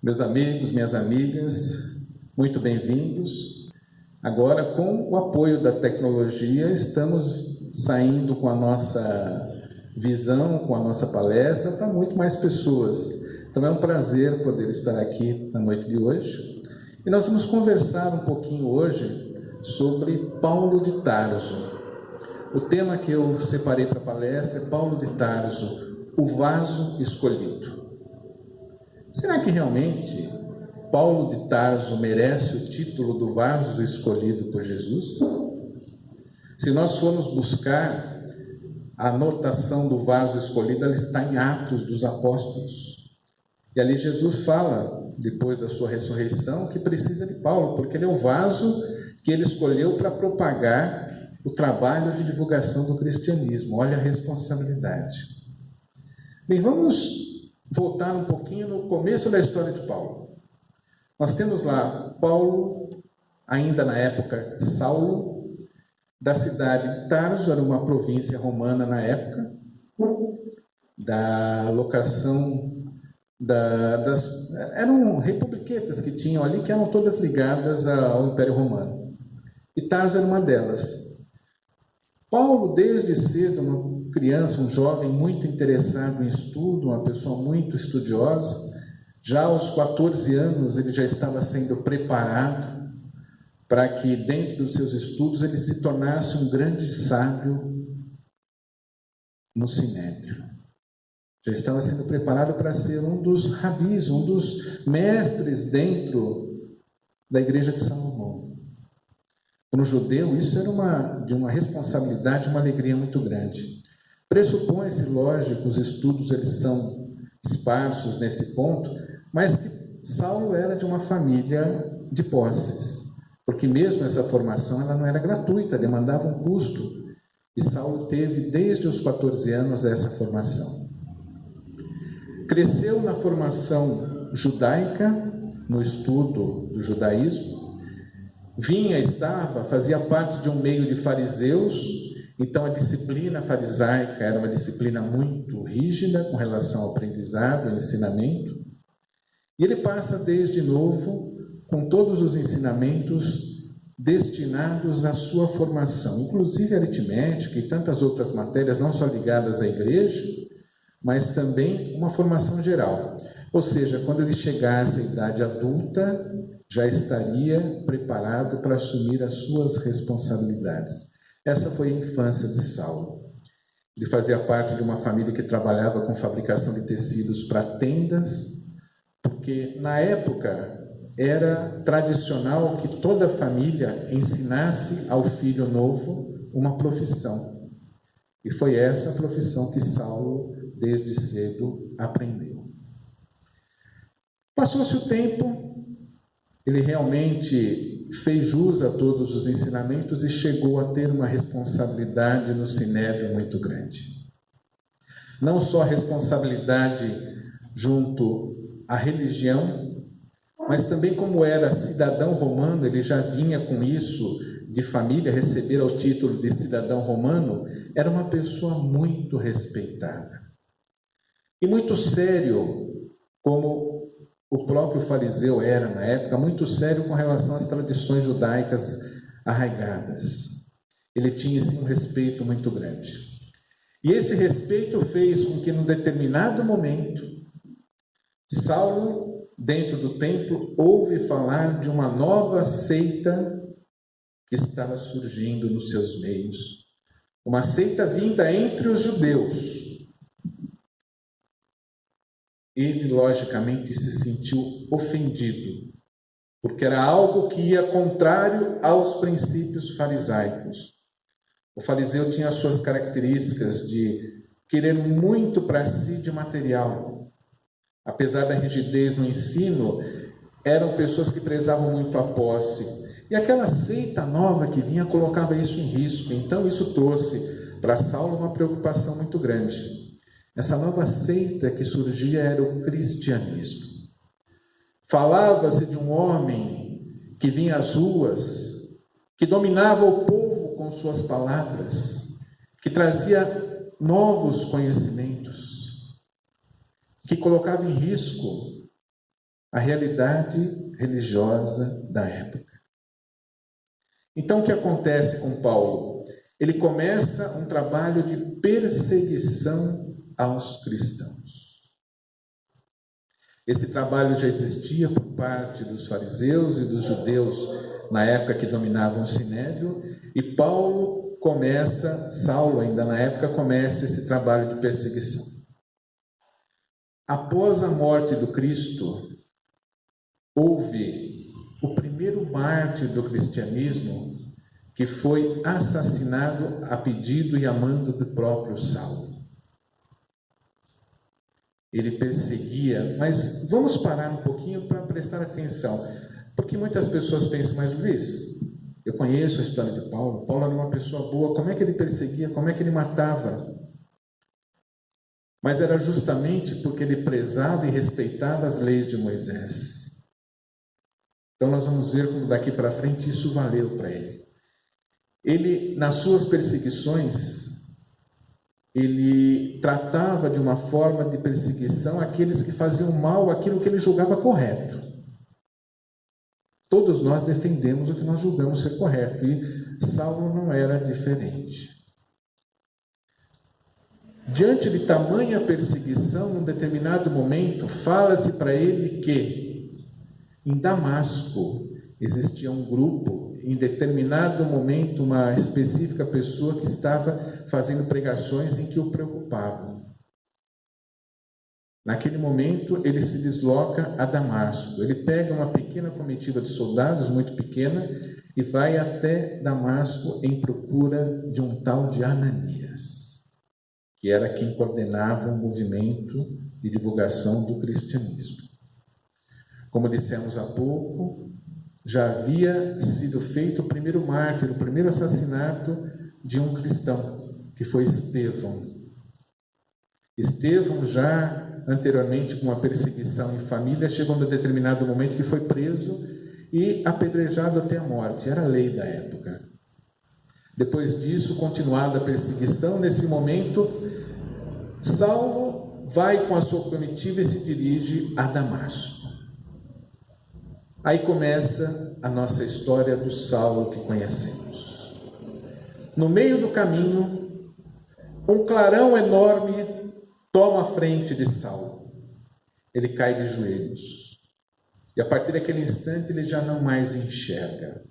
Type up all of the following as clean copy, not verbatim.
Meus amigos, minhas amigas, muito bem-vindos. Agora, com o apoio da tecnologia, estamos saindo com a nossa visão, com a nossa palestra para muito mais pessoas. Então é um prazer poder estar aqui na noite de hoje. E nós vamos conversar um pouquinho hoje sobre Paulo de Tarso. O tema que eu separei para a palestra é Paulo de Tarso, o vaso escolhido. Será que realmente Paulo de Tarso merece o título do vaso escolhido por Jesus? Se nós formos buscar a anotação do vaso escolhido, ela está em Atos dos Apóstolos. E ali Jesus fala, depois da sua ressurreição, que precisa de Paulo, porque ele é o vaso que ele escolheu para propagar o trabalho de divulgação do cristianismo. Olha a responsabilidade. Bem, vamos voltar um pouquinho no começo da história de Paulo. Nós temos lá Paulo, ainda na época Saulo, da cidade de Tarso, era uma província romana na época, da locação eram republiquetas que tinham ali, que eram todas ligadas ao Império Romano. E Tarso era uma delas. Paulo, desde cedo, uma criança, um jovem muito interessado em estudo, uma pessoa muito estudiosa, já aos 14 anos ele já estava sendo preparado para que, dentro dos seus estudos, ele se tornasse um grande sábio no Sinédrio. Já estava sendo preparado para ser um dos rabis, um dos mestres dentro da igreja de Salomão. Para um judeu, isso era de uma responsabilidade, uma alegria muito grande. Pressupõe-se, lógico, os estudos eles são esparsos nesse ponto, mas que Saulo era de uma família de posses, porque mesmo essa formação ela não era gratuita, demandava um custo, e Saulo teve desde os 14 anos essa formação. Cresceu na formação judaica, no estudo do judaísmo, fazia parte de um meio de fariseus, então a disciplina farisaica era uma disciplina muito rígida com relação ao aprendizado, ao ensinamento, e ele passa desde novo com todos os ensinamentos destinados à sua formação, inclusive aritmética e tantas outras matérias, não só ligadas à igreja, mas também uma formação geral. Ou seja, quando ele chegasse à idade adulta, já estaria preparado para assumir as suas responsabilidades. Essa foi a infância de Saulo. Ele fazia parte de uma família que trabalhava com fabricação de tecidos para tendas, porque na época era tradicional que toda a família ensinasse ao filho novo uma profissão. E foi essa a profissão que Saulo, desde cedo, aprendeu. Passou-se o tempo, ele realmente fez jus a todos os ensinamentos e chegou a ter uma responsabilidade no Sinédrio muito grande. Não só a responsabilidade junto à religião, mas também como era cidadão romano, ele já vinha com isso de família, receber o título de cidadão romano, era uma pessoa muito respeitada. E muito sério, como o próprio fariseu era na época, muito sério com relação às tradições judaicas arraigadas. Ele tinha, sim, um respeito muito grande. E esse respeito fez com que, num determinado momento, Saulo, dentro do templo, ouve falar de uma nova seita que estava surgindo nos seus meios. Uma seita vinda entre os judeus. Ele, logicamente, se sentiu ofendido, porque era algo que ia contrário aos princípios farisaicos. O fariseu tinha as suas características de querer muito para si de material. Apesar da rigidez no ensino, eram pessoas que prezavam muito a posse. E aquela seita nova que vinha colocava isso em risco. Então isso trouxe para Saulo uma preocupação muito grande. Essa nova seita que surgia era o cristianismo. Falava-se de um homem que vinha às ruas, que dominava o povo com suas palavras, que trazia novos conhecimentos, que colocava em risco a realidade religiosa da época. Então, o que acontece com Paulo? Ele começa um trabalho de perseguição aos cristãos. Esse trabalho já existia por parte dos fariseus e dos judeus na época que dominavam o Sinédrio, e Saulo ainda na época, começa esse trabalho de perseguição. Após a morte do Cristo, houve o primeiro mártir do cristianismo que foi assassinado a pedido e a mando do próprio Saulo. Ele perseguia, mas vamos parar um pouquinho para prestar atenção, porque muitas pessoas pensam, mas Luiz, eu conheço a história de Paulo, Paulo era uma pessoa boa, como é que ele perseguia, como é que ele matava? Mas era justamente porque ele prezava e respeitava as leis de Moisés. Então nós vamos ver como daqui para frente isso valeu para ele. Ele, nas suas perseguições, ele tratava de uma forma de perseguição aqueles que faziam mal aquilo que ele julgava correto. Todos nós defendemos o que nós julgamos ser correto, e Saulo não era diferente. Diante de tamanha perseguição, num determinado momento, fala-se para ele que em Damasco existia um grupo, em determinado momento, uma específica pessoa que estava fazendo pregações em que o preocupavam. Naquele momento, ele se desloca a Damasco. Ele pega uma pequena comitiva de soldados, muito pequena, e vai até Damasco em procura de um tal de Ananias, que era quem coordenava o movimento de divulgação do cristianismo. Como dissemos há pouco, já havia sido feito o primeiro mártir, o primeiro assassinato de um cristão, que foi Estevão. Estevão, já anteriormente com uma perseguição em família, chegou a um determinado momento que foi preso e apedrejado até a morte. Era a lei da época. Depois disso, continuada a perseguição, nesse momento, Saulo vai com a sua comitiva e se dirige a Damasco. Aí começa a nossa história do Saulo que conhecemos. No meio do caminho, um clarão enorme toma a frente de Saulo. Ele cai de joelhos. E a partir daquele instante ele já não mais enxerga.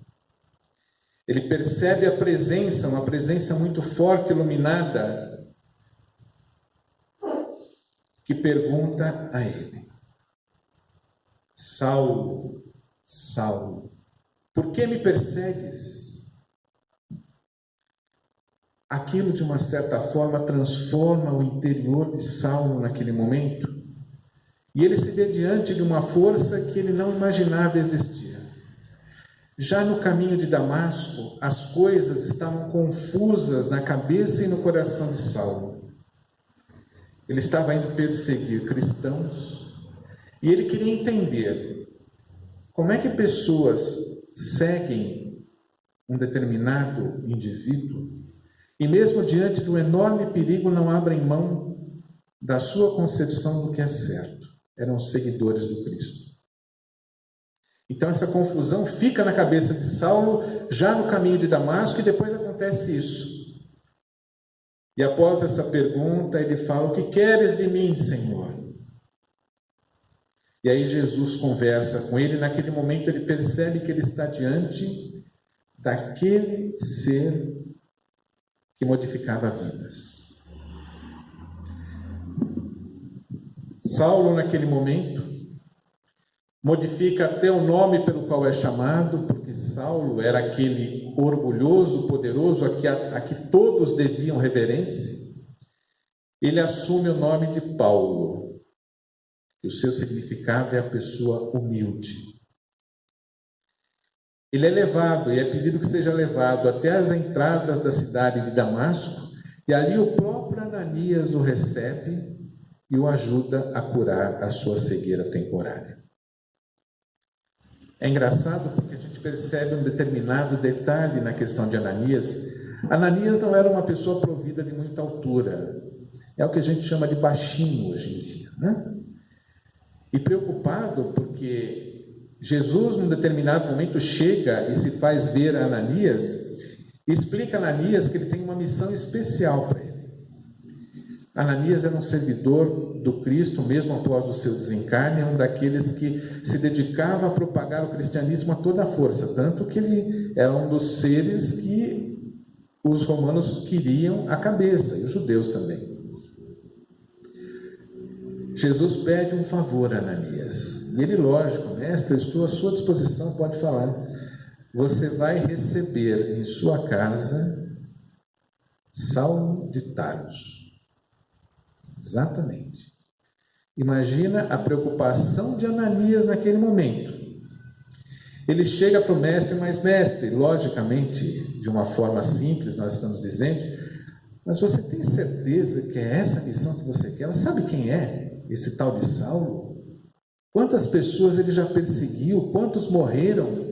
Ele percebe a presença, uma presença muito forte, iluminada, que pergunta a ele: Saulo, Saulo, por que me persegues? Aquilo, de uma certa forma, transforma o interior de Saulo naquele momento, e ele se vê diante de uma força que ele não imaginava existir. Já no caminho de Damasco, as coisas estavam confusas na cabeça e no coração de Saulo. Ele estava indo perseguir cristãos, e ele queria entender como é que pessoas seguem um determinado indivíduo e mesmo diante do enorme perigo não abrem mão da sua concepção do que é certo. Eram seguidores do Cristo. Então essa confusão fica na cabeça de Saulo já no caminho de Damasco, e depois acontece isso. E após essa pergunta ele fala: o que queres de mim, Senhor? E aí Jesus conversa com ele. Naquele momento ele percebe que ele está diante daquele ser que modificava vidas. Saulo, naquele momento, modifica até o nome pelo qual é chamado, porque Saulo era aquele orgulhoso, poderoso, a que todos deviam reverência. Ele assume o nome de Paulo, e o seu significado é a pessoa humilde. Ele é levado, e é pedido que seja levado até as entradas da cidade de Damasco, e ali o próprio Ananias o recebe e o ajuda a curar a sua cegueira temporária. É engraçado porque a gente percebe um determinado detalhe na questão de Ananias. Ananias não era uma pessoa provida de muita altura. É o que a gente chama de baixinho hoje em dia, né? e preocupado porque Jesus, num determinado momento, chega e se faz ver a Ananias e explica a Ananias que ele tem uma missão especial para ele. Ananias era um servidor do Cristo, mesmo após o seu desencarne, é um daqueles que se dedicava a propagar o cristianismo a toda a força, tanto que ele era um dos seres que os romanos queriam a cabeça, e os judeus também. Jesus pede um favor a Ananias, e ele, lógico, mestre, eu estou à sua disposição, pode falar. Você vai receber em sua casa Saulo de Tarso. Exatamente. Imagina a preocupação de Ananias naquele momento. Ele chega para o mestre, mas mestre, logicamente, de uma forma simples, nós estamos dizendo, mas você tem certeza que é essa a missão que você quer? Você sabe quem é esse tal de Saulo? Quantas pessoas ele já perseguiu? Quantos morreram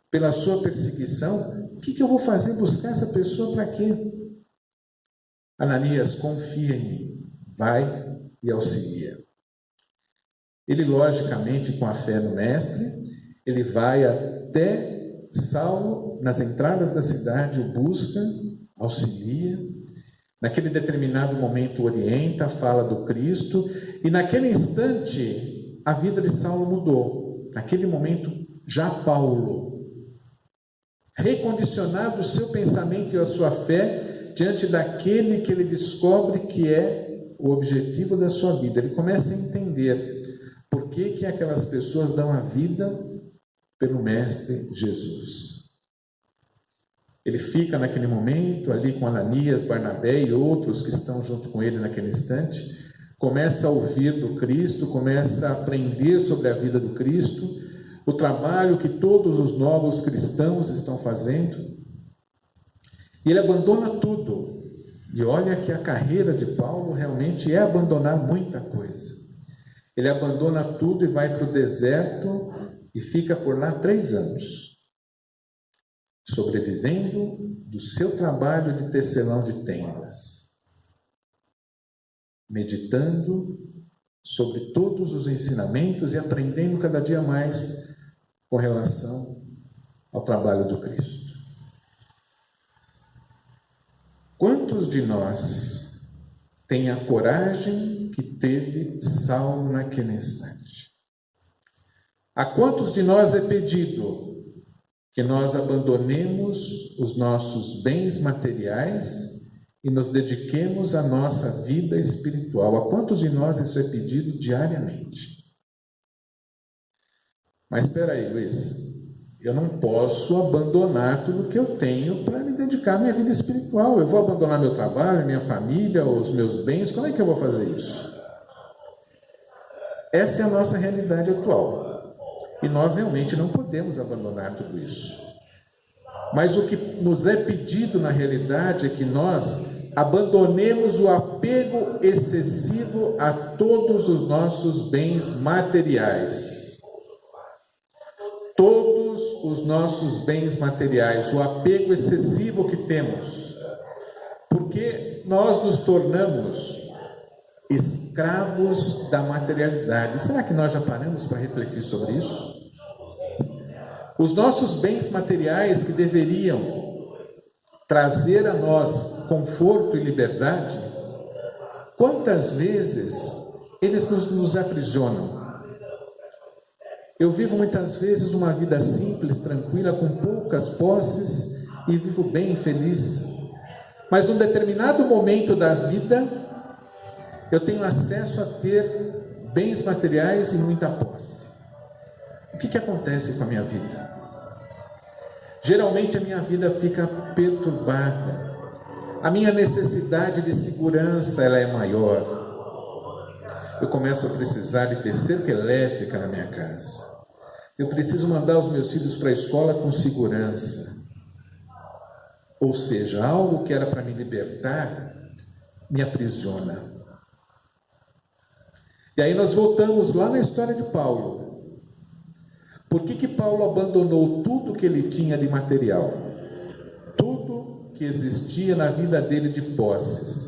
pela sua perseguição? O que eu vou fazer? Buscar essa pessoa para quê? Ananias, confia em mim. Vai e auxilia. Ele, logicamente, com a fé no mestre, ele vai até Saulo, nas entradas da cidade, o busca, auxilia. Naquele determinado momento, orienta, fala do Cristo, e naquele instante, a vida de Saulo mudou. Naquele momento, já Paulo, recondicionado o seu pensamento e a sua fé diante daquele que ele descobre que é o objetivo da sua vida. Ele começa a entender por que aquelas pessoas dão a vida pelo Mestre Jesus. Ele fica naquele momento ali com Ananias, Barnabé e outros que estão junto com ele naquele instante, começa a ouvir do Cristo, começa a aprender sobre a vida do Cristo, o trabalho que todos os novos cristãos estão fazendo, e ele abandona tudo. E olha que a carreira de Paulo realmente é abandonar muita coisa. Ele abandona tudo e vai para o deserto e fica por lá 3 anos, sobrevivendo do seu trabalho de tecelão de tendas, meditando sobre todos os ensinamentos e aprendendo cada dia mais com relação ao trabalho do Cristo. Quantos de nós têm a coragem que teve Saulo naquele instante? A quantos de nós é pedido que nós abandonemos os nossos bens materiais e nos dediquemos à nossa vida espiritual? A quantos de nós isso é pedido diariamente? Mas espera aí, Luiz, eu não posso abandonar tudo que eu tenho para me dedicar à minha vida espiritual. Eu vou abandonar meu trabalho, minha família, os meus bens, como é que eu vou fazer isso? Essa é a nossa realidade atual. E nós realmente não podemos abandonar tudo isso. Mas o que nos é pedido na realidade é que nós abandonemos o apego excessivo a todos os nossos bens materiais. Todos os nossos bens materiais, o apego excessivo que temos, porque nós nos tornamos escravos da materialidade. Será que nós já paramos para refletir sobre isso? Os nossos bens materiais que deveriam trazer a nós conforto e liberdade, quantas vezes eles nos aprisionam? Eu vivo muitas vezes uma vida simples, tranquila, com poucas posses e vivo bem, feliz. Mas num determinado momento da vida, eu tenho acesso a ter bens materiais e muita posse. O que acontece com a minha vida? Geralmente a minha vida fica perturbada. A minha necessidade de segurança ela é maior. Eu começo a precisar de ter cerca elétrica na minha casa. Eu preciso mandar os meus filhos para a escola com segurança. Ou seja, algo que era para me libertar, me aprisiona. E aí nós voltamos lá na história de Paulo. Por que Paulo abandonou tudo que ele tinha de material? Tudo que existia na vida dele de posses,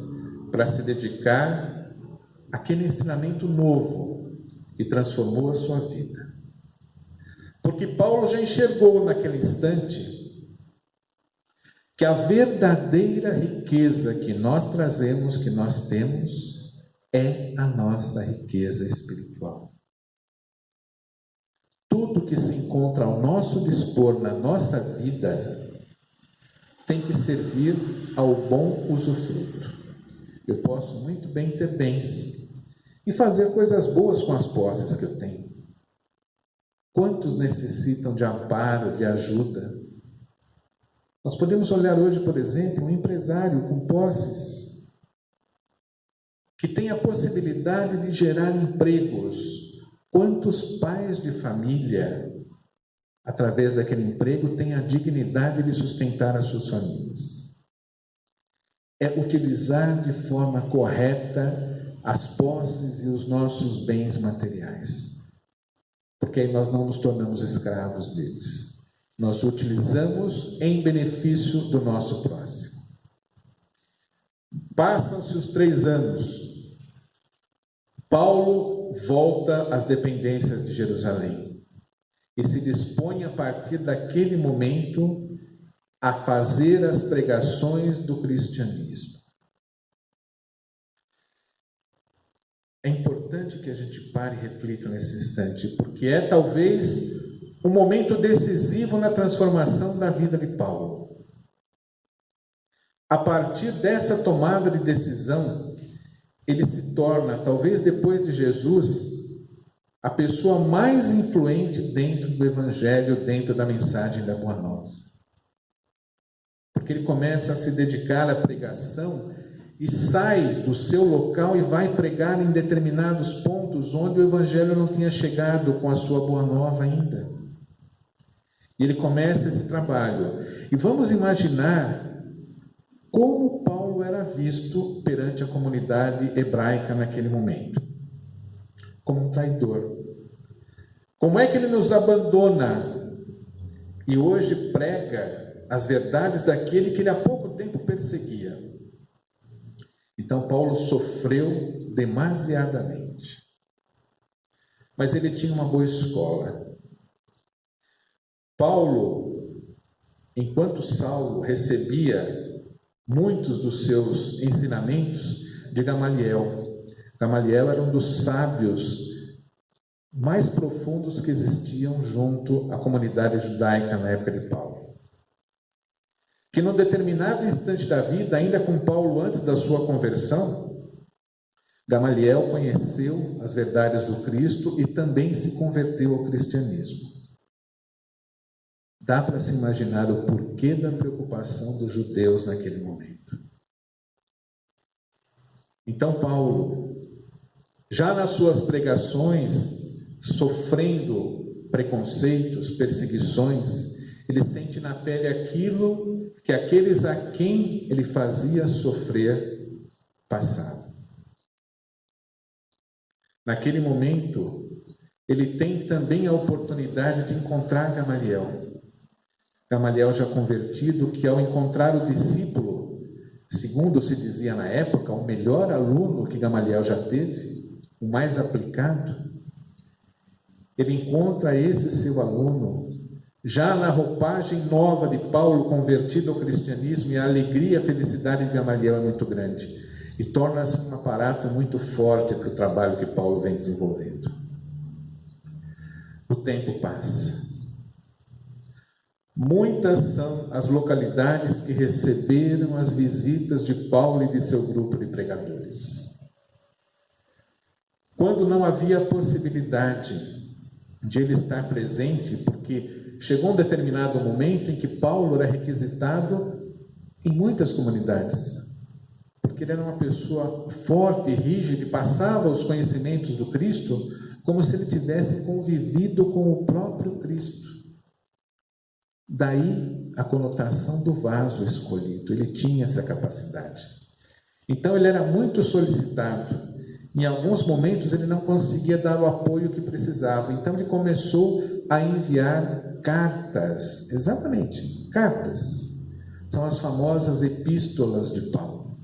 para se dedicar àquele ensinamento novo, que transformou a sua vida. Porque Paulo já enxergou naquele instante que a verdadeira riqueza que nós trazemos, que nós temos, é a nossa riqueza espiritual. Tudo que se encontra ao nosso dispor na nossa vida tem que servir ao bom usufruto. Eu posso muito bem ter bens e fazer coisas boas com as posses que eu tenho. Quantos necessitam de amparo, de ajuda? Nós podemos olhar hoje, por exemplo, um empresário com posses, que tem a possibilidade de gerar empregos. Quantos pais de família, através daquele emprego, têm a dignidade de sustentar as suas famílias? É utilizar de forma correta as posses e os nossos bens materiais, porque aí nós não nos tornamos escravos deles. Nós utilizamos em benefício do nosso próximo. Passam-se os 3 anos. Paulo volta às dependências de Jerusalém e se dispõe a partir daquele momento a fazer as pregações do cristianismo. É importante que a gente pare e reflita nesse instante, porque é talvez um momento decisivo na transformação da vida de Paulo. A partir dessa tomada de decisão, ele se torna, talvez depois de Jesus, a pessoa mais influente dentro do Evangelho, dentro da mensagem da Boa Nova. Porque ele começa a se dedicar à pregação e sai do seu local e vai pregar em determinados pontos onde o Evangelho não tinha chegado com a sua Boa Nova ainda. E ele começa esse trabalho. E vamos imaginar como Paulo era visto perante a comunidade hebraica naquele momento. Como um traidor. Como é que ele nos abandona e hoje prega as verdades daquele que ele há pouco tempo perseguia? Então Paulo sofreu demasiadamente. Mas ele tinha uma boa escola. Paulo, enquanto Saulo recebia muitos dos seus ensinamentos de Gamaliel. Gamaliel era um dos sábios mais profundos que existiam junto à comunidade judaica na época de Paulo. Que num determinado instante da vida, ainda com Paulo antes da sua conversão, Gamaliel conheceu as verdades do Cristo e também se converteu ao cristianismo. Dá para se imaginar o porquê da preocupação dos judeus naquele momento. Então Paulo, já nas suas pregações, sofrendo preconceitos, perseguições, ele sente na pele aquilo que aqueles a quem ele fazia sofrer passavam. Naquele momento, ele tem também a oportunidade de encontrar Gamaliel. Gamaliel já convertido, que ao encontrar o discípulo, segundo se dizia na época, o melhor aluno que Gamaliel já teve, o mais aplicado, ele encontra esse seu aluno, já na roupagem nova de Paulo, convertido ao cristianismo, e a alegria, a felicidade de Gamaliel é muito grande, e torna-se um aparato muito forte para o trabalho que Paulo vem desenvolvendo. O tempo passa. Muitas são as localidades que receberam as visitas de Paulo e de seu grupo de pregadores. Quando não havia possibilidade de ele estar presente, porque chegou um determinado momento em que Paulo era requisitado em muitas comunidades, porque ele era uma pessoa forte e rígida e passava os conhecimentos do Cristo como se ele tivesse convivido com o próprio Cristo. Daí a conotação do vaso escolhido, ele tinha essa capacidade. Então ele era muito solicitado. Em alguns momentos ele não conseguia dar o apoio que precisava. Então ele começou a enviar cartas. Exatamente, cartas. São as famosas epístolas de Paulo.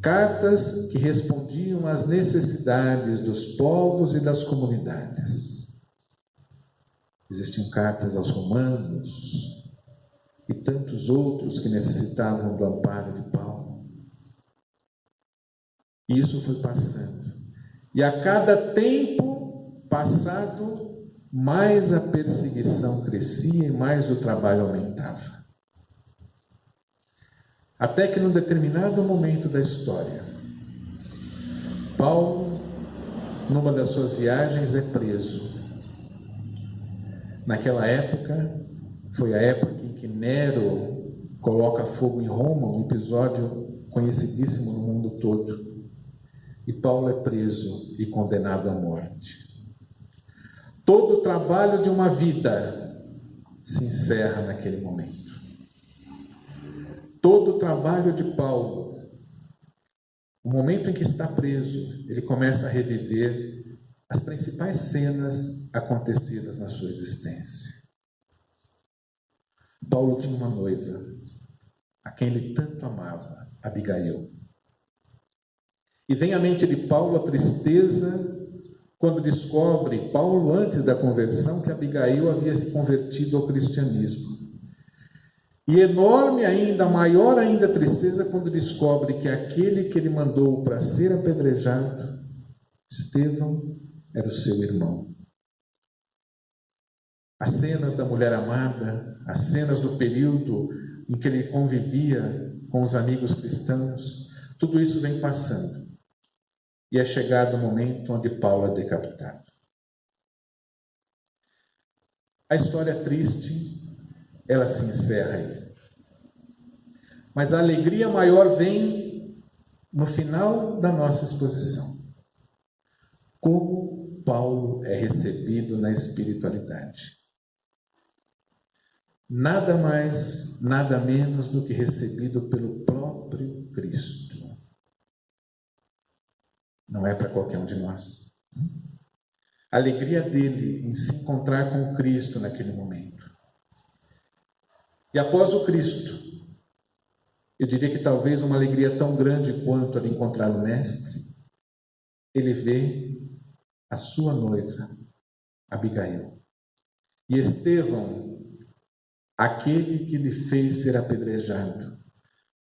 Cartas que respondiam às necessidades dos povos e das comunidades. Existiam cartas aos romanos e tantos outros que necessitavam do amparo de Paulo. E isso foi passando. E a cada tempo passado, mais a perseguição crescia e mais o trabalho aumentava. Até que num determinado momento da história, Paulo, numa das suas viagens, é preso. Naquela época, foi a época em que Nero coloca fogo em Roma, um episódio conhecidíssimo no mundo todo. E Paulo é preso e condenado à morte. Todo o trabalho de uma vida se encerra naquele momento. Todo o trabalho de Paulo, o momento em que está preso, ele começa a reviver as principais cenas acontecidas na sua existência. Paulo tinha uma noiva, a quem ele tanto amava, Abigail. E vem à mente de Paulo a tristeza quando descobre, Paulo, antes da conversão, que Abigail havia se convertido ao cristianismo. E enorme ainda, maior ainda a tristeza quando descobre que aquele que ele mandou para ser apedrejado, Estevão, era o seu irmão. As cenas da mulher amada, as cenas do período em que ele convivia com os amigos cristãos, tudo isso vem passando. E é chegado o momento onde Paulo é decapitado. A história triste, ela se encerra aí. Mas a alegria maior vem no final da nossa exposição. Como Paulo é recebido na espiritualidade. Nada mais, nada menos do que recebido pelo próprio Cristo. Não é para qualquer um de nós. A alegria dele em se encontrar com Cristo naquele momento. E após o Cristo, eu diria que talvez uma alegria tão grande quanto a de encontrar o Mestre, ele vê a sua noiva, Abigail. E Estevão, aquele que lhe fez ser apedrejado,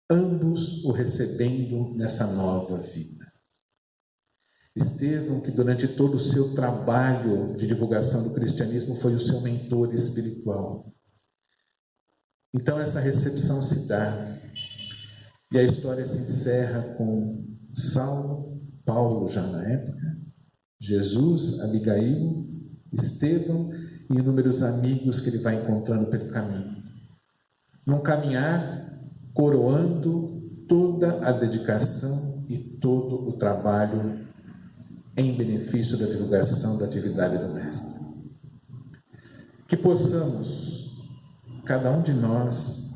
ambos o recebendo nessa nova vida. Estevão, que durante todo o seu trabalho de divulgação do cristianismo foi o seu mentor espiritual. Então essa recepção se dá e a história se encerra com Saulo, Paulo já na época, Jesus, Abigail, Estevão e inúmeros amigos que ele vai encontrando pelo caminho. Num caminhar coroando toda a dedicação e todo o trabalho em benefício da divulgação da atividade do Mestre. Que possamos, cada um de nós,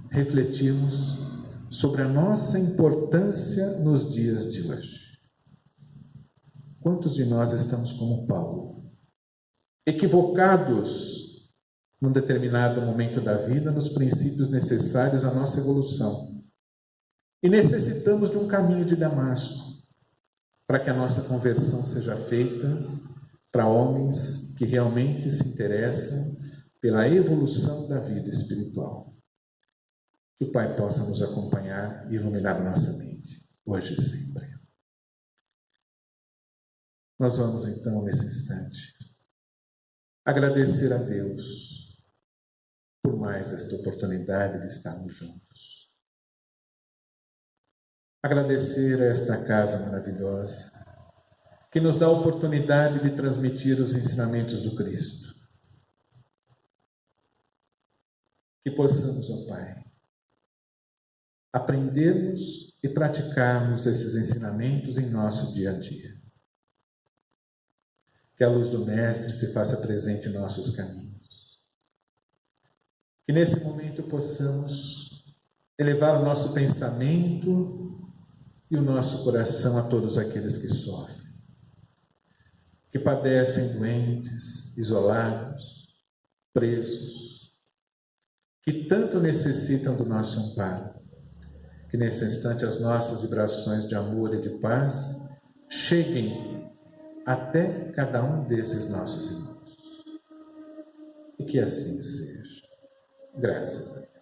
refletirmos sobre a nossa importância nos dias de hoje. Quantos de nós estamos como Paulo, equivocados num determinado momento da vida, nos princípios necessários à nossa evolução, e necessitamos de um caminho de Damasco, para que a nossa conversão seja feita para homens que realmente se interessam pela evolução da vida espiritual. Que o Pai possa nos acompanhar e iluminar nossa mente, hoje e sempre. Nós vamos então, nesse instante, agradecer a Deus por mais esta oportunidade de estarmos juntos. Agradecer a esta casa maravilhosa, que nos dá a oportunidade de transmitir os ensinamentos do Cristo. Que possamos, ó Pai, aprendermos e praticarmos esses ensinamentos em nosso dia a dia. Que a luz do Mestre se faça presente em nossos caminhos. Que nesse momento possamos elevar o nosso pensamento e o nosso coração a todos aqueles que sofrem, que padecem doentes, isolados, presos, que tanto necessitam do nosso amparo. que nesse instante as nossas vibrações de amor e de paz cheguem até cada um desses nossos irmãos. E que assim seja. Graças a Deus.